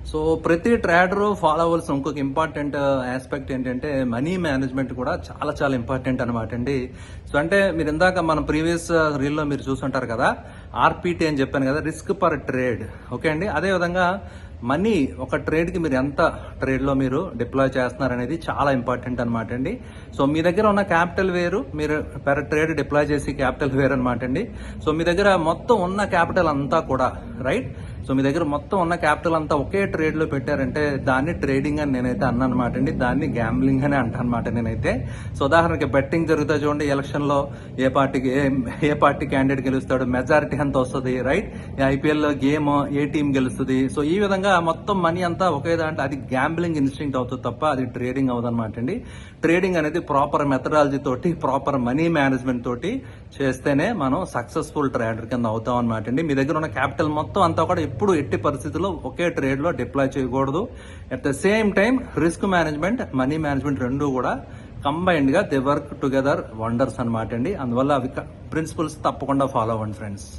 So ప్రతి trader follow అవ్వాల్సిన ఇంకొక ఇంపార్టెంట్ ఆస్పెక్ట్ ఏంటంటే మనీ మేనేజ్మెంట్ కూడా చాలా చాలా ఇంపార్టెంట్ అనమాట అండి. సో అంటే మీరు ఇందాక మన ప్రీవియస్ రీల్లో మీరు చూసుంటారు కదా, ఆర్పిటి అని చెప్పాను కదా, రిస్క్ పర్ ట్రేడ్. ఓకే అండి. అదేవిధంగా మనీ ఒక ట్రేడ్కి మీరు ఎంత ట్రేడ్లో మీరు డిప్లాయ్ చేస్తున్నారు అనేది చాలా ఇంపార్టెంట్ అనమాట అండి. సో మీ దగ్గర ఉన్న క్యాపిటల్ వేరు, మీరు పెర్ ట్రేడ్ డిప్లాయ్ చేసి క్యాపిటల్ వేరు అనమాట అండి. సో మీ దగ్గర మొత్తం ఉన్న క్యాపిటల్ అంతా కూడా రైట్, సో మీ దగ్గర మొత్తం ఉన్న క్యాపిటల్ అంతా ఒకే ట్రేడ్లో పెట్టారంటే దాన్ని ట్రేడింగ్ అని నేనైతే అన్నాను అనమాట అండి. దాన్ని గ్యాంబ్లింగ్ అని అంటాను అనమాట నేనైతే. సో ఉదాహరణకి బెట్టింగ్ జరుగుతుంది చూడండి, ఎలక్షన్లో ఏ పార్టీ క్యాండిడేట్ గెలుస్తాడు, మెజారిటీ ఎంత వస్తుంది రైట్, ఐపీఎల్ గేమ్ ఏ టీం గెలుస్తుంది. సో ఈ విధంగా మొత్తం మనీ అంతా ఒకే దాంట్లో అది గ్యాంబ్లింగ్ ఇన్స్టింక్ట్ అవుతుంది తప్ప అది ట్రేడింగ్ అవ్వదన్నమాట అండి. ట్రేడింగ్ అనేది ప్రాపర్ మెథడాలజీ తోటి, ప్రాపర్ మనీ మేనేజ్మెంట్ తోటి చేస్తేనే మనం సక్సెస్ఫుల్ ట్రేడర్ కింద అవుతాం అనమాట అండి. మీ దగ్గర ఉన్న క్యాపిటల్ మొత్తం అంతా కూడా ఎప్పుడు ఎట్టి పరిస్థితుల్లో ఒకే ట్రేడ్ లో డిప్లాయ్ చేయకూడదు. At the same time risk management, money management రెండు కూడా కంబైన్డ్ గా దే వర్క్ టుగెదర్ వండర్స్ అనమాట అండి. అందువల్ల అవి ప్రిన్సిపల్స్ తప్పకుండా ఫాలో అవ్వండి ఫ్రెండ్స్.